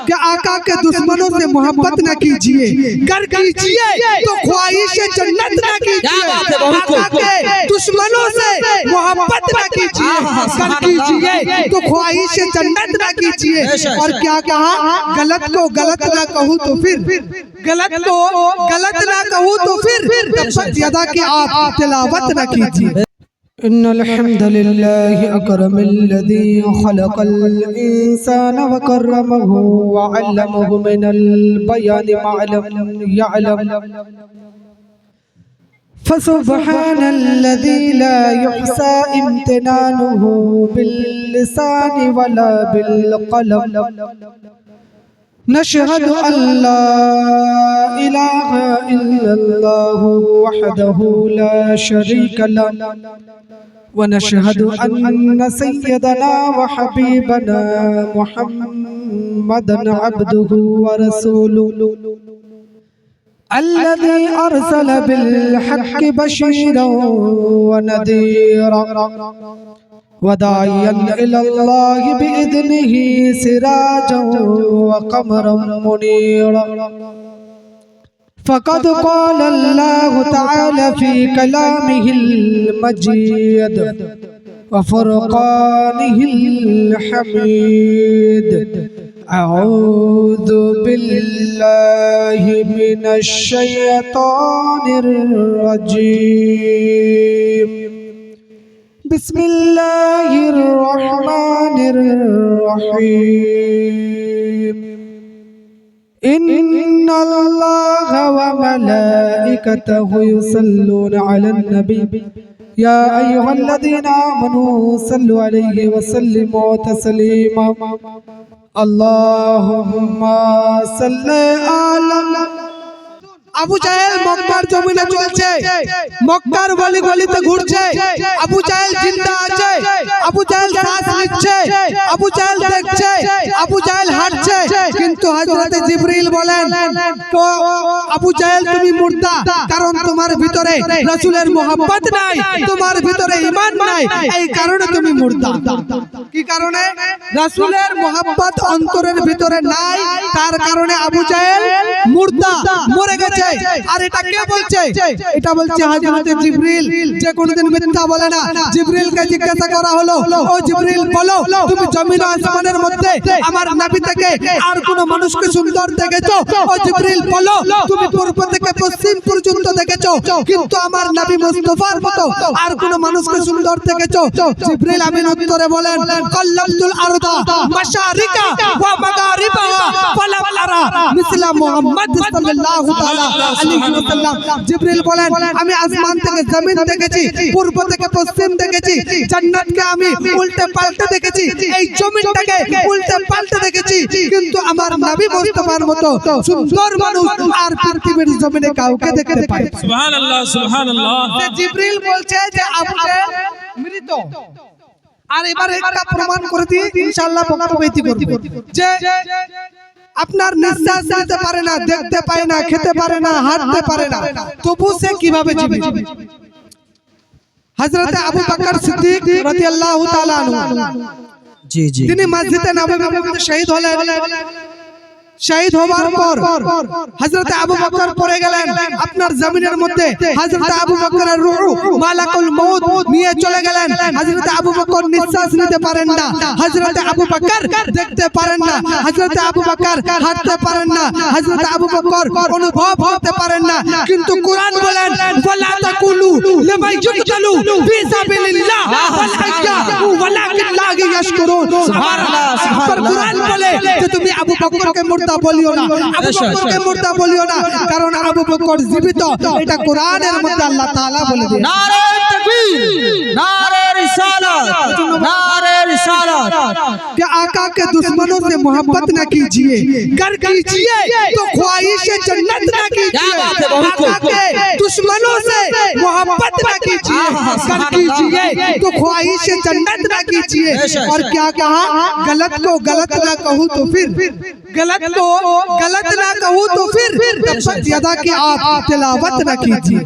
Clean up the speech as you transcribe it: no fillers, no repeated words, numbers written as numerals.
कि आका के दुश्मनों से मोहब्बत न कीजिए, गर कीजिए तो ख्वाहिश जन्नत न कीजिए। आका के दुश्मनों से मोहब्बत न कीजिए, गर कीजिए तो ख्वाहिश जन्नत न कीजिए। और क्या कहा, गलत को गलत ना कहूँ तो फिर, गलत को गलत ना कहूँ तो फिर तब्बत यदा की आप तिलावत न कीजिए। इन्नल हम्दुलिल्लाहि अकरमल्लज़ी खलक़ल इंसाना व कररमहु व अल्लमहु मिनल बयानि मा lam यअलम फसुब्हानल्लज़ी ला युहसा इम्तिनानुहु बिल लिसानि वला बिल क़लम नशहदु अल्ला इलाहा इल्लल्लाहु वहदहु ला शरीका लहु ونشهد أن سيدنا وحبيبنا محمدا عبده ورسوله الذي أرسل بالحق بشيرا ونذيرا وداعيا إلى الله بإذنه سراجا وقمرا منيرا فقد قال الله تعالى في كلامه المجيد وفرقانه الحميد أعوذ بالله من الشيطان الرجيم بسم الله الرحمن الرحيم إن الله وملائكته يصلون على النبي يا أيها الذين آمنوا صلوا عليه وسلموا تسليما اللهم صل على আবু জাহেল মক্কার জমিনে চলছে, মক্কার গলি গলিতে ঘুরছে। আবু জাহেল জিন্দা আছে, আবু জাহেল শ্বাস নিচ্ছে, আবু জাহেল দেখছে, আবু জাহেল হাঁটছে। কিন্তু হযরত জিবরিল বলেন, তো আবু জাহেল তুমি মুর্দা, কারণ তোমার ভিতরে রাসূলের মোহাব্বত নাই, তোমার ভিতরে ঈমান নাই, এই কারণে তুমি মুর্দা। কি কারণে? রাসূলের মোহাব্বত অন্তরের ভিতরে নাই, তার কারণে আবু জাহেল মুর্দা, মরে গেছে। আর এটা কে বলছে? এটা বলছে হযরত জিবরিল, যে কোনদিন মিথ্যা বলে না। জিবরিলকে জিজ্ঞাসা করা হলো, ও জিবরিল বলো, তুমি জমিন ও আসমানের মধ্যে আমার নবী থেকে আর কোন মানুষকে সুন্দর দেখেছো? ও জিবরিল বলো, তুমি পূর্ব থেকে পশ্চিম পর্যন্ত দেখেছো, কিন্তু আমার নবী মুস্তাফার মতো আর কোন মানুষকে সুন্দর দেখেছো? জিবরিল আমিন উত্তরে বলেন, কাল্লামতুল আরদা মাশারিকা ওয়া মাগারিবাহা ফালাম আরা মিসলা মুহাম্মদ সাল্লাল্লাহু তাআলা আলাইহি ওয়াসাল্লাম। জিবরিল বলেন, আমি আসমান থেকে জমিন দেখেছি, পূর্ব থেকে পশ্চিম দেখেছি, জান্নাতকে আমি উল্টে পাল্টে দেখেছি, এই জমিনটাকে উল্টে পাল্টে দেখেছি, কিন্তু আমার নবী মুস্তাফার মতো সুন্দর মানুষ আর পৃথিবীর জমিনে কাউকে দেখতে পাই। সুবহানাল্লাহ সুবহানাল্লাহ। জিবরিল বলছে যে আবু জাহেল মৃত। আর এবারে একটা প্রমাণ করে দিই, ইনশাআল্লাহ বক্তব্য ইতি করব, যে আপনার নিঃশ্বাস নিতে পারে না, দেখতে পায় না, খেতে পারে না, হাঁটতে পারে না, তবু সে কিভাবে জীবে? হযরত আবু বকর সিদ্দিক রাদিয়াল্লাহু তাআলা আনহু, জি জি, তিনি মসজিদে নববীর মধ্যে শহীদ হলেন। শহীদ হওয়ার পর হযরত আবু বকর পড়ে গেলেন আপনার জমিনের মধ্যে। হযরত আবু বকরের রূহ মালাকুল মউত নিয়ে চলে গেলেন। হযরত আবু বকর নিঃশ্বাস নিতে পারেন না, হযরত আবু বকর দেখতে পারেন না, হযরত আবু বকর হাঁটতে পারেন না, হযরত আবু বকর অনুভব করতে পারেন না। কিন্তু কোরআন বলেন, ওয়ালা তাকুলু লিমান ইউকতালু ফি সাবিলিল্লাহ ওয়াল আহইয়া ওয়ালাকিন লা ইয়াশকুরুন। সুবহানাল্লাহ সুবহানাল্লাহ। কোরআন বলে যে তুমি আবু বকরকে মুর্দা বলিও না, আবু বকরকে মুর্দা বলিও না, কারণ আবু বকর জীবিত। এটা কোরআনের মধ্যে আল্লাহ তাআলা বলে দিয়েছেন। নারে তাকবীর, নারে रिसालत, नारे रिसालत। कि आका के दुश्मनों से मोहब्बत न कीजिए, गर कीजिए तो ख्वाहिश जन्नत न कीजिए। आका के दुश्मनों से मोहब्बत न कीजिए, गर कीजिए तो ख्वाहिश जन्नत न कीजिए। और क्या कहा, गलत को गलत ना कहूँ तो फिर, गलत को गलत ना कहूँ तो फिर तब्बत यदा की आप तिलावत न कीजिए।